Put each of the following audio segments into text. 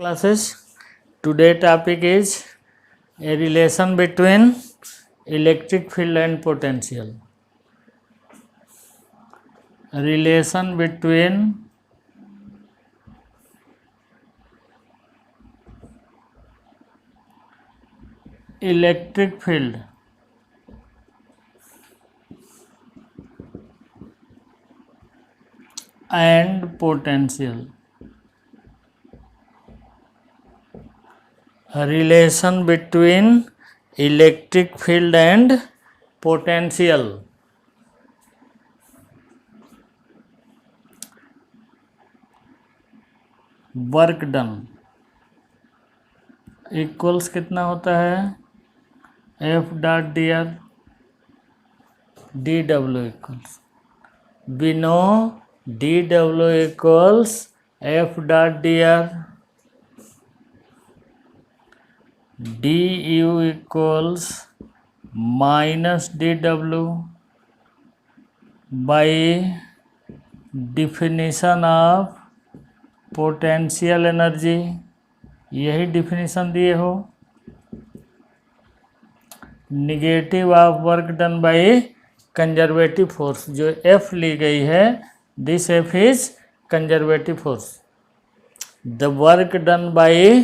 classes. Today topic is a relation between electric field and potential. Relation between electric field and potential. Relation between electric field and potential. Work done equals कितना होता है F dot D R D W equals we know D W equals F dot D R D U equals minus D W by definition of potential energy. यही definition दिए हो. Negative of work done by conservative force. जो F ली गई है this F is conservative force. The work done by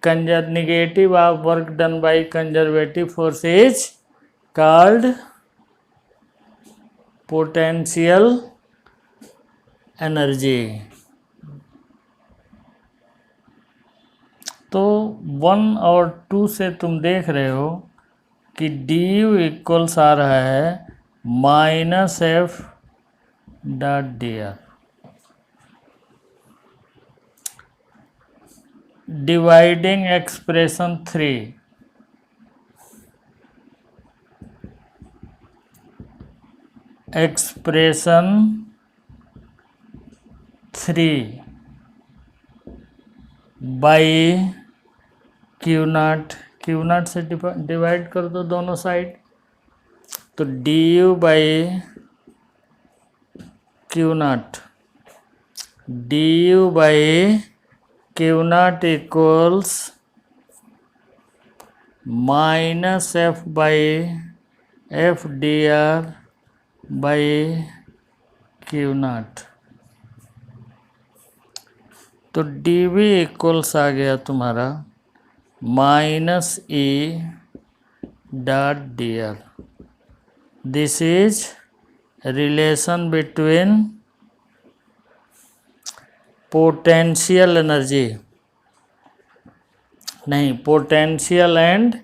negative of work done by conservative force is called potential energy. तो 1 और 2 से तुम देख रहे हो कि डी यू इक्वल्स आ रहा है minus F dot D R dividing expression 3 expression 3 by Q not. Q not से डिवाइड कर दो दोनों साइड. तो D U by Q naught D U by Q naught equals minus F by F D R by Q not. तो D we equals आ गया तुम्हारा minus E dot D R. This is relation between potential energy नहीं potential and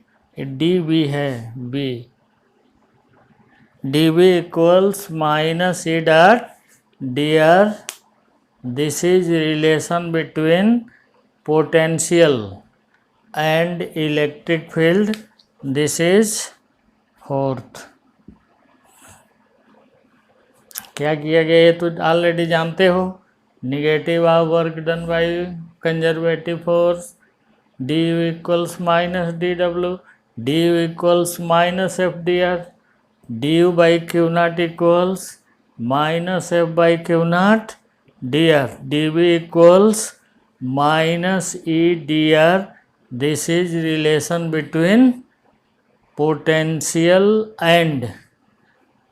D we है B. D we equals minus E dot D R. This is relation between potential and electric field. This is fourth. क्या किया गया ये तो already जानते हो. Negative of work done by conservative force D U equals minus D W D U equals minus F D are D U by Q naught equals minus F by Q naught D are. D we equals minus E D R. This is relation between potential and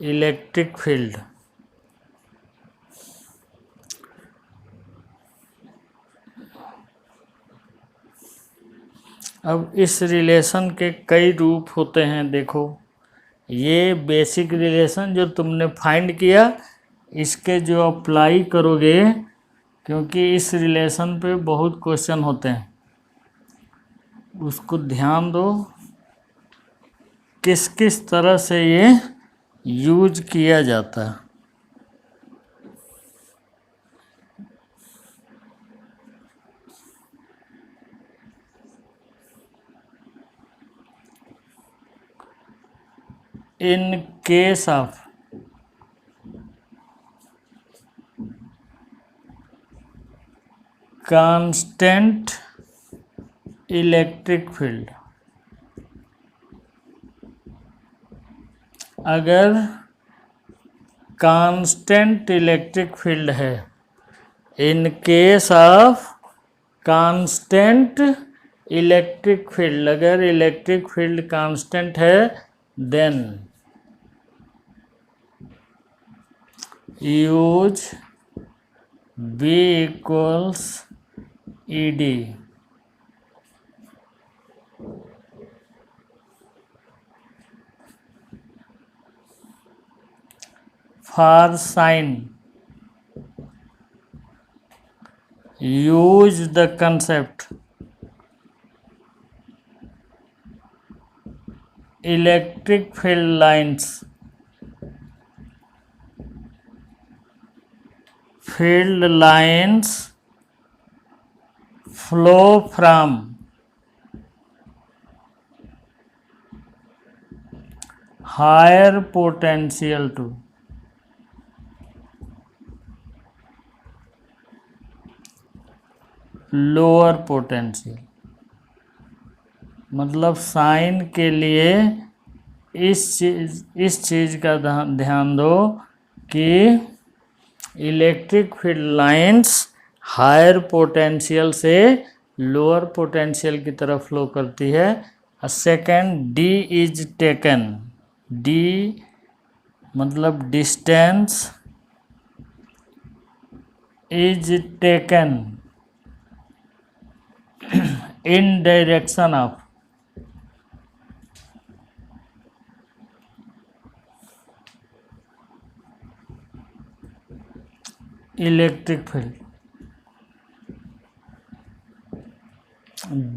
electric field. अब इस relation के कई रूप होते हैं. देखो ये basic relation जो तुमने फाइंड किया इसके जो अप्लाई करोगे क्योंकि इस रिलेशन पे बहुत क्वेश्चन होते हैं उसको ध्यान दो किस किस तरह से ये यूज किया जाता है. In case of constant electric field. अगर कांस्टेंट इलेक्ट्रिक फील्ड है in case of constant electric field, अगर इलेक्ट्रिक फील्ड कांस्टेंट है then use B equals ED for sine. Use the concept electric field lines flow from higher potential to lower potential. मतलब sign के लिए इस चीज़ का ध्यान दो कि electric field lines higher potential से लोअर पोटेंशियल की तरफ फ्लो करती है। Second, D is taken, D मतलब distance is taken in direction of electric field.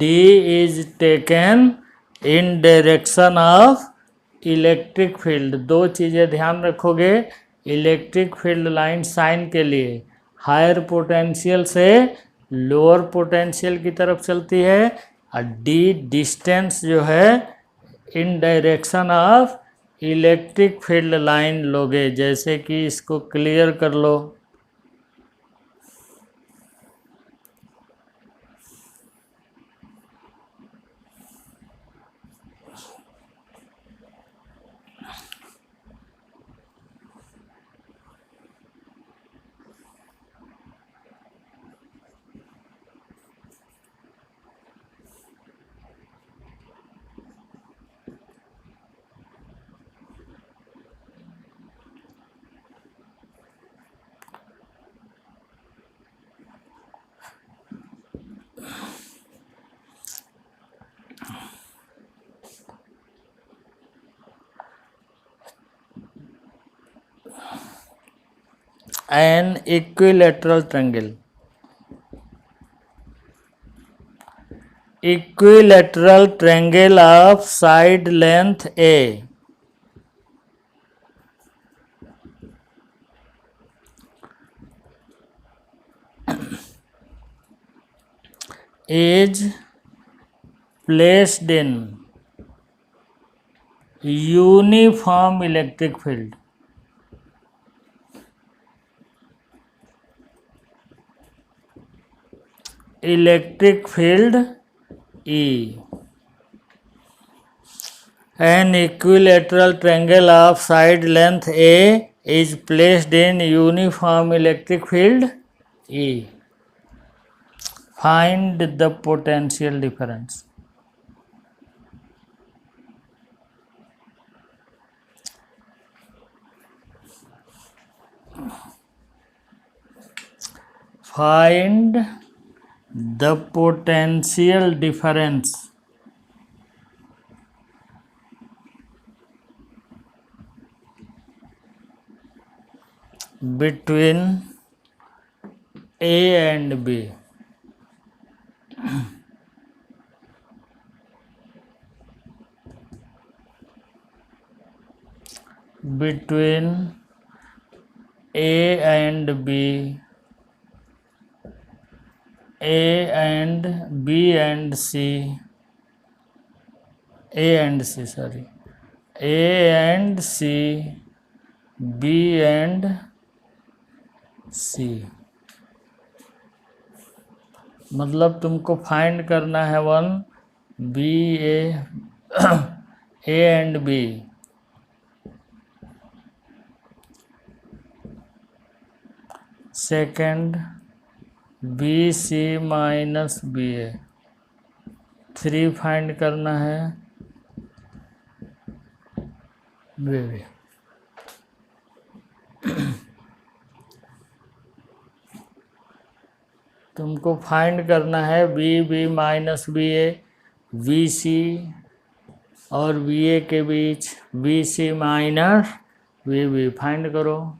D is taken in direction of electric field. दो चीज़ें ध्यान रखोगे, इलेक्ट्रिक फील्ड लाइन साइन के लिए हायर पोटेंशियल से लोअर पोटेंशियल की तरफ चलती है, और डी डिस्टेंस जो है इन direction of electric field line लोगे। जैसे कि इसको क्लियर कर लो। An equilateral triangle. Equilateral triangle of side length A is placed in uniform electric field. Electric field E. An equilateral triangle of side length A is placed in uniform electric field E. Find the potential difference. Find the potential difference between A and B. Between A and B, A and B and C, A and C, sorry, A and C, B and C. मतलब तुमको find करना है one B A and B, second B C minus B A, 3 find करना है B. तुमको find करना है B minus B A, V C और बी ए के बीच B C minus B find करो।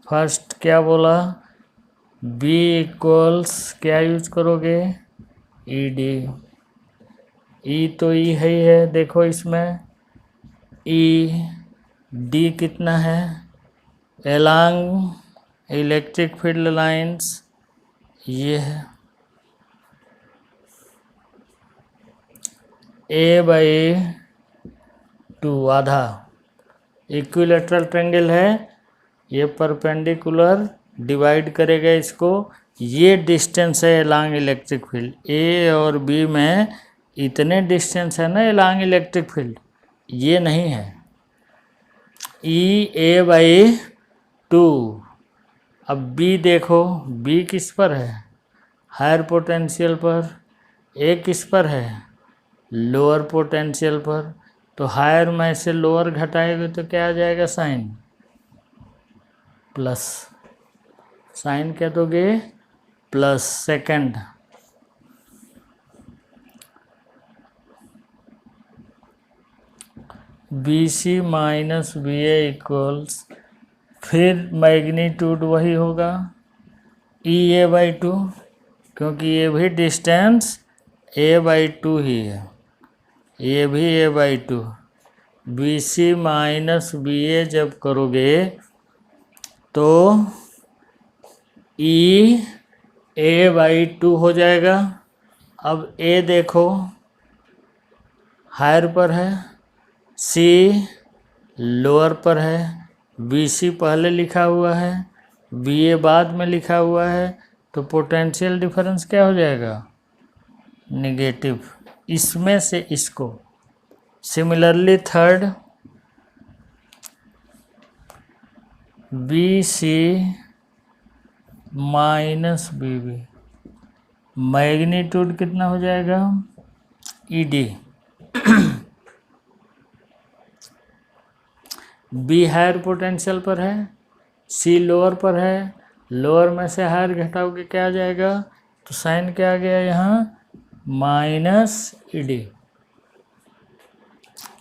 फर्स्ट क्या बोला, बी इक्वल्स क्या यूज करोगे, ई डी। ई तो ई है ही है, देखो इसमें ई डी कितना है, एलॉन्ग इलेक्ट्रिक फील्ड लाइंस ये है, A/2 आधा। इक्विलेटरल ट्रायंगल है, ये परपेंडिकुलर डिवाइड करेगा इसको, ये डिस्टेंस है एलॉन्ग इलेक्ट्रिक फील्ड। ए और बी में इतने डिस्टेंस है ना एलॉन्ग इलेक्ट्रिक फील्ड, ये नहीं है। E/2। अब बी देखो, बी किस पर है, हायर पोटेंशियल पर, ए किस पर है, लोअर पोटेंशियल पर। तो हायर में से लोअर घटाएंगे तो क्या आ जाएगा, साइन प्लस, साइन क्या दोगे, plus. Second B C minus B A equals, फिर मैग्नीट्यूड वही होगा E/2, क्योंकि ये भी डिस्टेंस A/2 ही है, ये भी A/2। B C minus B A जब करोगे तो E/2 हो जाएगा। अब ए देखो हायर पर है, सी लोअर पर है, बी सी पहले लिखा हुआ है, बी ए बाद में लिखा हुआ है, तो पोटेंशियल डिफरेंस क्या हो जाएगा, निगेटिव, इसमें से इसको। Similarly third B C minus B B, magnitude कितना हो जाएगा, E D. B higher potential पर है, सी लोअर पर है, लोअर में से हायर घटाओगे क्या आ जाएगा, तो साइन क्या आ गया यहाँ, माइनस ई डी।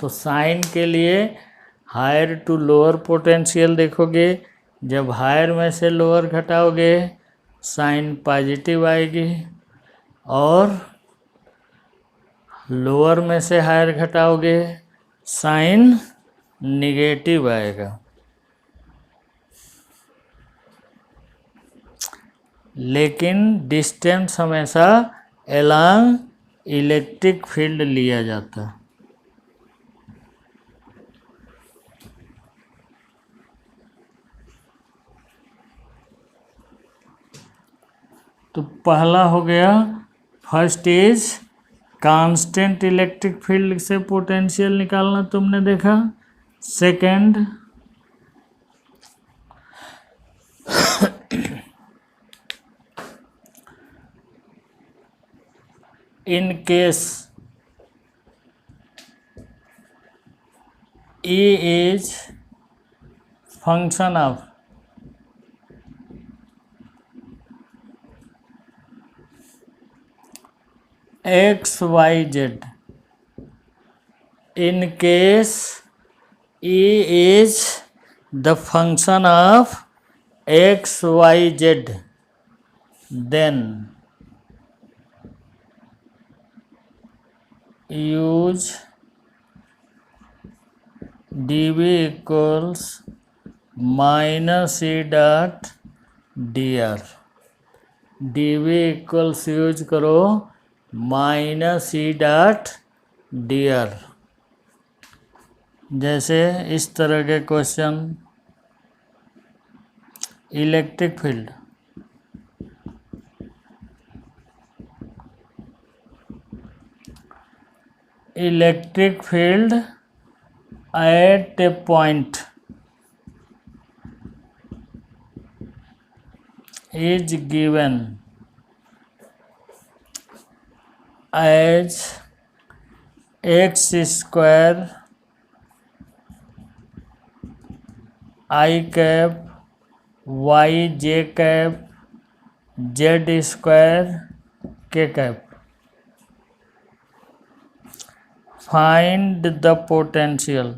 तो साइन के लिए हायर टू लोअर पोटेंशियल देखोगे, जब हायर में से लोअर घटाओगे साइन पॉजिटिव आएगी, और लोअर में से हायर घटाओगे साइन निगेटिव आएगा। लेकिन डिस्टेंस हमेशा एलॉन्ग इलेक्ट्रिक फील्ड लिया जाता है। तो पहला हो गया, first is constant electric field से पोटेंशियल निकालना तुमने देखा। Second in case E is function of XYZ, in case E is the function of XYZ, then use dV equals minus E dot dr। dV equals use करो minus ई dot D R. जैसे इस तरह के question, electric field, electric field at a point is given as x square I cap y j cap z square k cap. Find the potential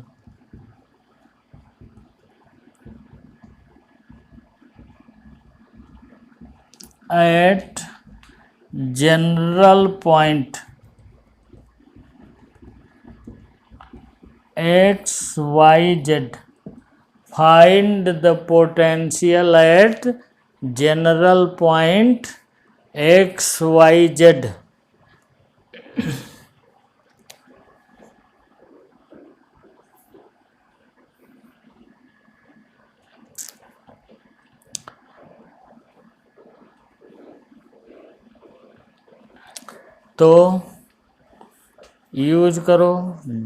at general point x y z. Find the potential at general point x y z. तो use करो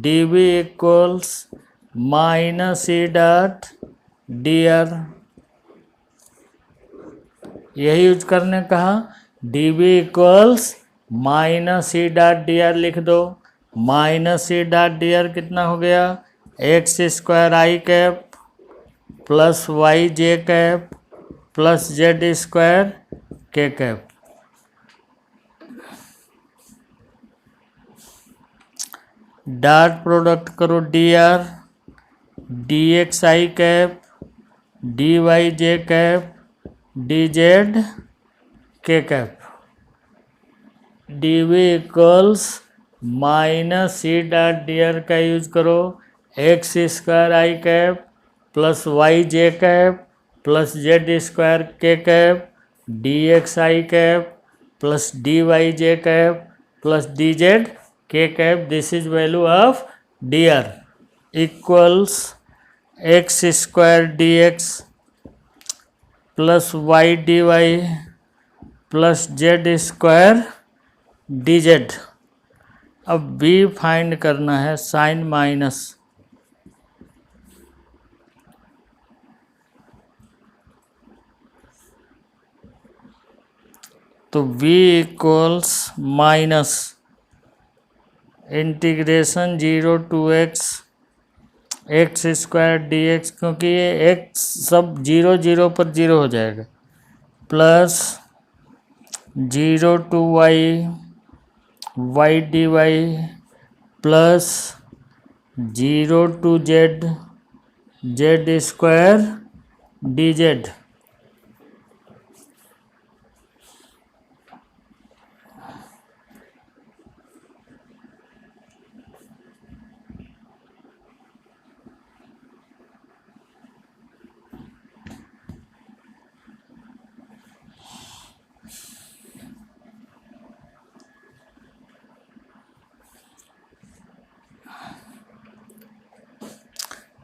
d b equals minus ई dot D r, यही use करने कहा। D b equals minus ई dot D r लिख दो। Minus ई dot D r कितना हो गया, x square i cap plus y j cap plus z square k cap. Dot product करो d are d x i cap d y j cap d z k cap. D we equals minus c dot D r का use करो, x square i cap plus y j cap plus z square k cap d x i cap plus d y j cap plus d z k cap. This is value of d r equals x square d x plus y d y plus z square d z. अब b find करना है sign minus, तो v equals minus integration 0 to x x square d x, क्योंकि ये x सब 0 0 पर 0 हो जाएगा, plus 0 to y y d y plus 0 to z z square d z.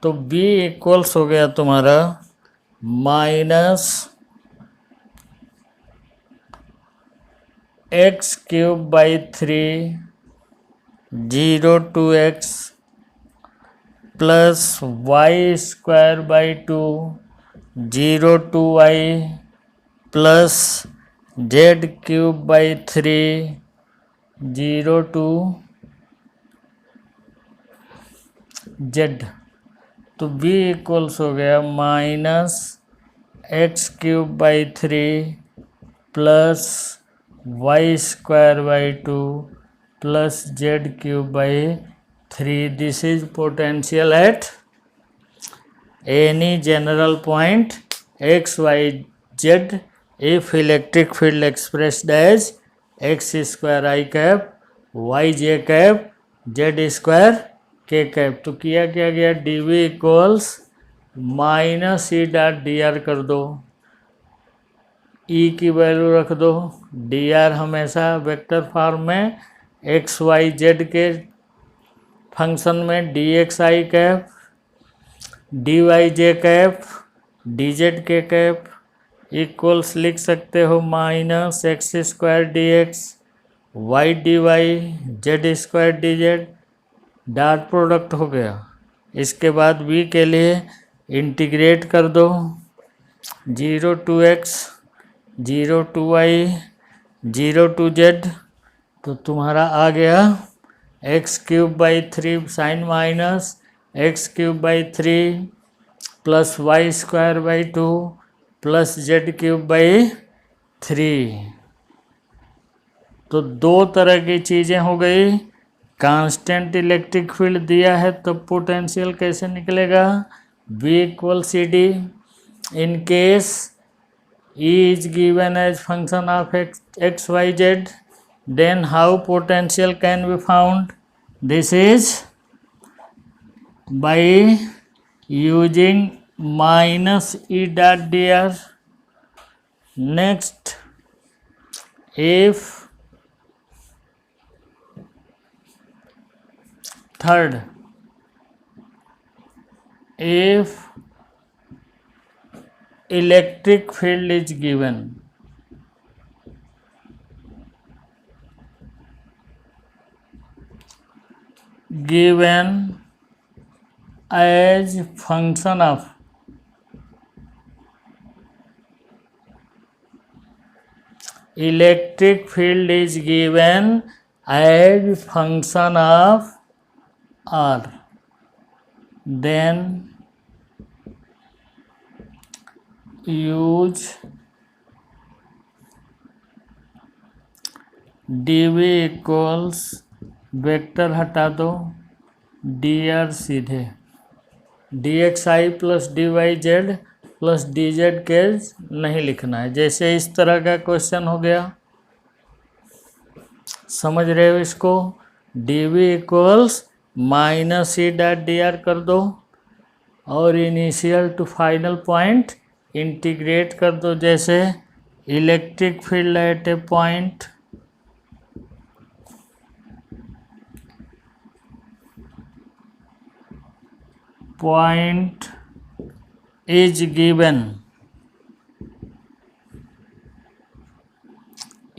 तो b इक्वल्स हो गया तुम्हारा minus x cube by 3 0 to x plus y square by 2 0 to y plus z cube by 3 0 to z. तो b equals हो गया minus x cube by 3 plus y square by 2 plus z cube by 3। This is potential at any general point x y z if electric field expressed as x square i cap y j cap z square k cap. तो किया क्या गया, d we equals minus c dot D r कर दो, e की value रख दो। D r हमेशा वेक्टर फॉर्म में एक्स वाई जेड के फंक्शन में d x i cap d y j cap d z k cap equals लिख सकते हो minus x square d x y d y z square d z. Dot product हो गया। इसके बाद v के लिए इंटीग्रेट कर दो 0 to x 0 to y 0 to z, तो तुम्हारा आ गया x³/3 sign minus x³/3 plus y²/2 plus z³/3। तो दो तरह की चीज़ें हो गई। कांस्टेंट इलेक्ट्रिक फील्ड दिया है तो पोटेंशियल कैसे निकलेगा? V = CD। In case E is given as function of x, y, z, then how potential can be found? This is by using minus E dot dr. Next, if third, if electric field is given, as function of electric field is given as function of r, then use dv equals vector हटा दो dr सीधे dxi plus dyz plus dz के नहीं लिखना है। जैसे इस तरह का क्वेश्चन हो गया, समझ रहे हो इसको? dv इक्वल्स माइनस ई डॉट dr कर दो और initial to final point integrate कर दो। जैसे electric field at a point is given,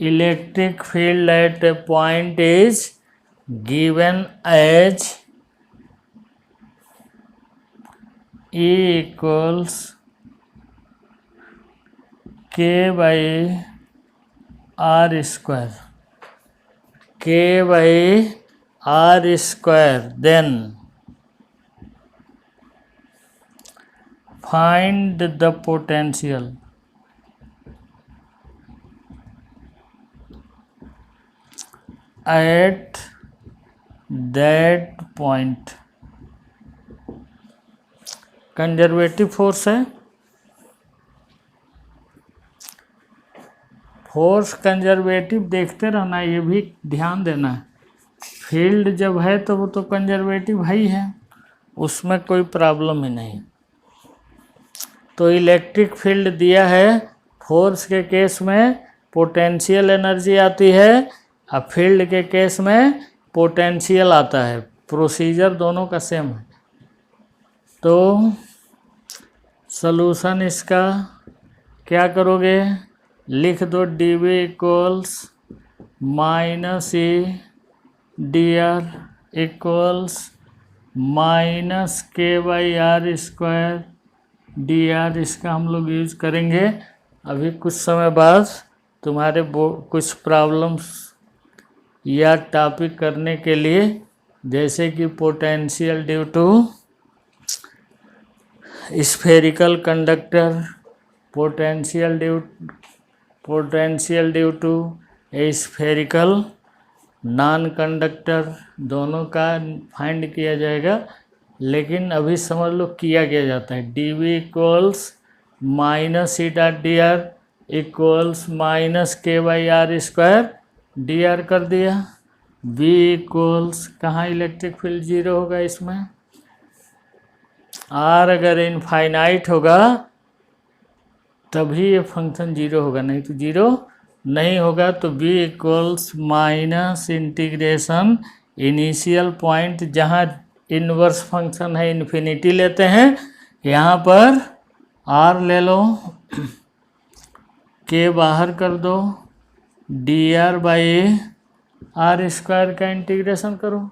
electric field at a point is given as E equals k/r square, k/r square, then find the potential at that point। Conservative force है, force conservative देखते रहना, ये भी ध्यान देना है। Field जब है तो वो तो कंजर्वेटिव है ही है, उसमें कोई प्रॉब्लम ही नहीं। तो इलेक्ट्रिक फील्ड दिया है, फोर्स के केस में पोटेंशियल एनर्जी आती है और फील्ड के केस में पोटेंशियल आता है। प्रोसीजर दोनों का सेम है। तो सॉल्यूशन इसका क्या करोगे? लिख दो dv इक्वल्स माइनस ई dr equals minus k/r square dr। इसका हम लोग यूज करेंगे अभी कुछ समय बाद तुम्हारे कुछ प्रॉब्लम्स या टॉपिक करने के लिए, जैसे कि potential due to spherical conductor, potential due to spherical non conductor, दोनों का फाइंड किया जाएगा। लेकिन अभी समझ लो किया जाता है। dv इक्वल्स माइनस ई dot dr equals minus k/r square dr कर दिया। v इक्वल्स कहाँ इलेक्ट्रिक फील्ड 0 होगा इसमें, r अगर इनफाइनाइट होगा तभी ये फंक्शन 0 होगा, नहीं तो 0 नहीं होगा। तो v equals minus integration initial point जहाँ इनवर्स फंक्शन है इन्फिनिटी लेते हैं, यहाँ पर r ले लो, k बाहर कर दो, dr/r स्क्वायर का इंटीग्रेशन करो।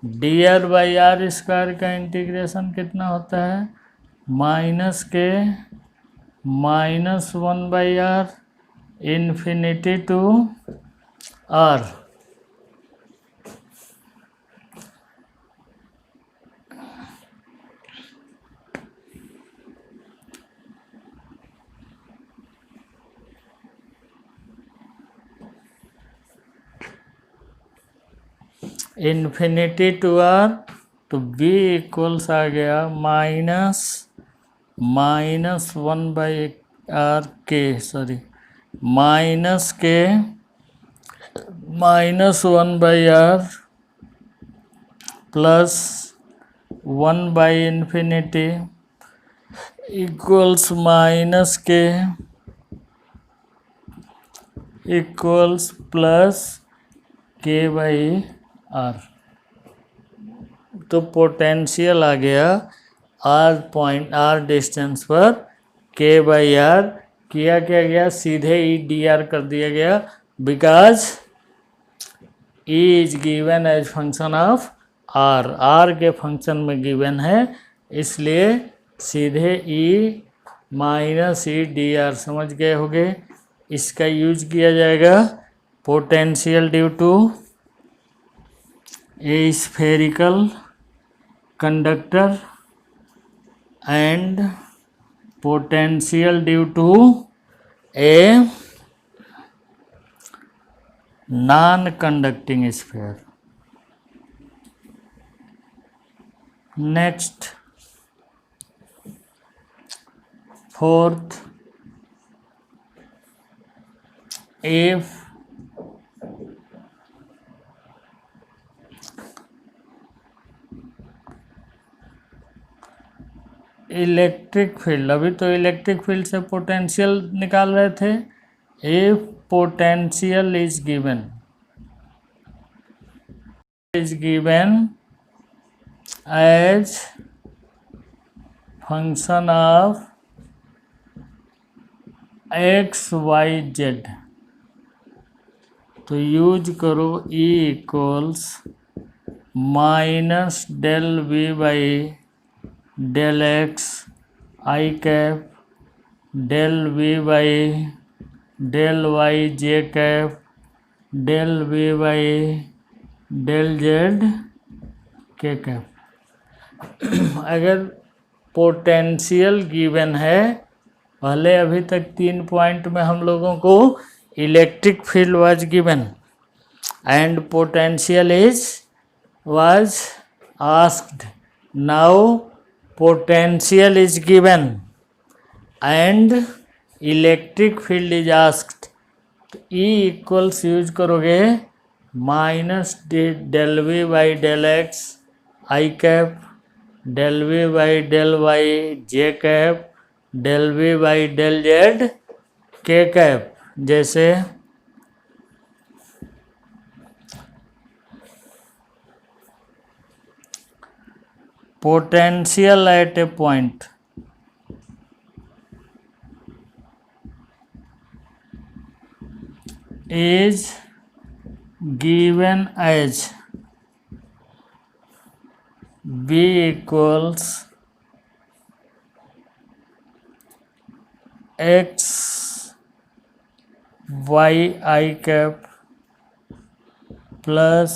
dr/r स्क्वायर का इंटीग्रेशन कितना होता है? Minus k minus 1/r infinity to r, infinity to r, तो b इक्वल्स आ गया माइनस 1/r के, sorry -1/r plus 1/infinity equals -k equals plus k/r। तो पोटेंशियल आ गया r डिस्टेंस पर k/r। किया क्या गया, सीधे dr कर दिया गया, because e is given as function of r के फंक्शन में गिवन है, इसलिए सीधे e dr समझ गए होंगे। इसका यूज किया जाएगा potential due to a spherical conductor and potential due to a non conducting sphere. Next, fourth, if electric field, अभी तो इलेक्ट्रिक फील्ड से पोटेंशियल निकाल रहे थे, if potential is given as function of x, y, z, तो use करो E equals -del v/del x I cap del v/del y j cap del v/del z k cap. अगर potential given है, पहले अभी तक 3 पॉइंट में हम लोगों को electric field was given and potential was asked. Now potential is given and electric field is asked. तो E इक्वल्स यूज करोगे -del v/del x I cap del v/del y j cap del v/del z k cap. जैसे potential at a point is given as b equals x y I cap plus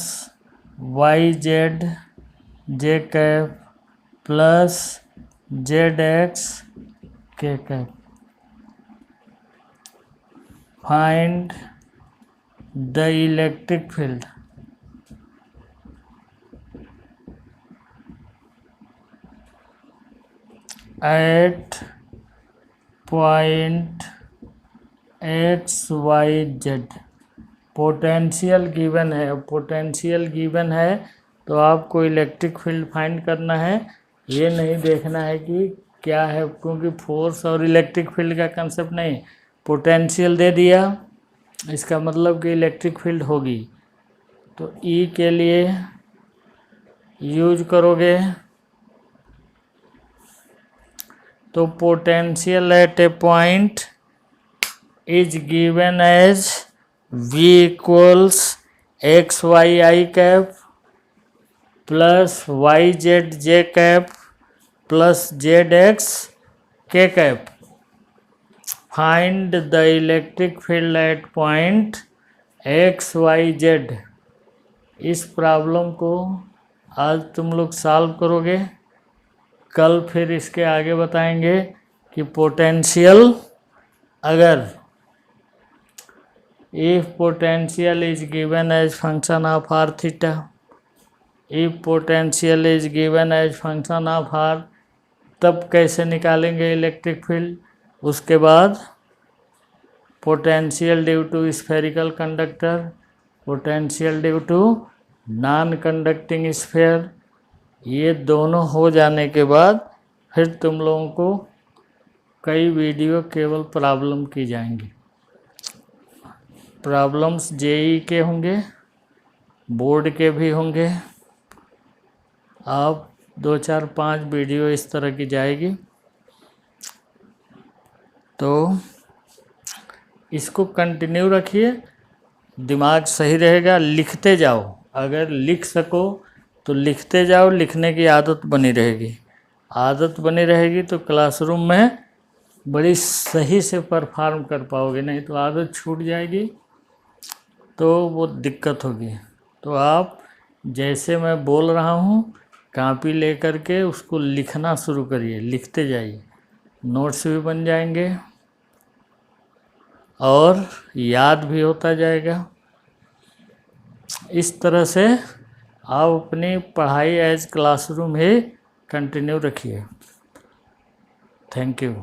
y z j cap plus zx k cap। Find the electric field at point x y z। Potential given है, potential given है तो आपको electric field find करना है। ये नहीं देखना है कि क्या है, क्योंकि फोर्स और इलेक्ट्रिक फील्ड का कंसेप्ट नहीं। पोटेंशियल दे दिया, इसका मतलब कि इलेक्ट्रिक फील्ड होगी। तो E के लिए यूज करोगे तो potential at a point is given as V equals X Y I cap plus Y Z J cap plus Z X के cap. Find the electric field at point XYZ। इस problem को आज तुम लोग solve करोगे, कल फिर इसके आगे बताएंगे कि पोटेंशियल, अगर if potential is given as function of r theta, if potential is given as function of r, तब कैसे निकालेंगे इलेक्ट्रिक फील्ड। उसके बाद potential due to spherical conductor, potential due to non conducting sphere, ये दोनों हो जाने के बाद फिर तुम लोगों को कई वीडियो केवल प्रॉब्लम की जाएंगी। प्रॉब्लम्स जेई के होंगे, बोर्ड के भी होंगे। आप 2 4 5 वीडियो इस तरह की जाएगी, तो इसको कंटिन्यू रखिए, दिमाग सही रहेगा। लिखते जाओ, अगर लिख सको तो लिखते जाओ, लिखने की आदत बनी रहेगी। आदत बनी रहेगी तो क्लासरूम में बड़ी सही से परफॉर्म कर पाओगे, नहीं तो आदत छूट जाएगी तो वो दिक्कत होगी। तो आप जैसे मैं बोल रहा हूँ कॉपी ले कर के उसको लिखना शुरू करिए, लिखते जाइए, नोट्स भी बन जाएंगे और याद भी होता जाएगा। इस तरह से आप अपनी पढ़ाई एज क्लासरूम ही कंटिन्यू रखिए। Thank you.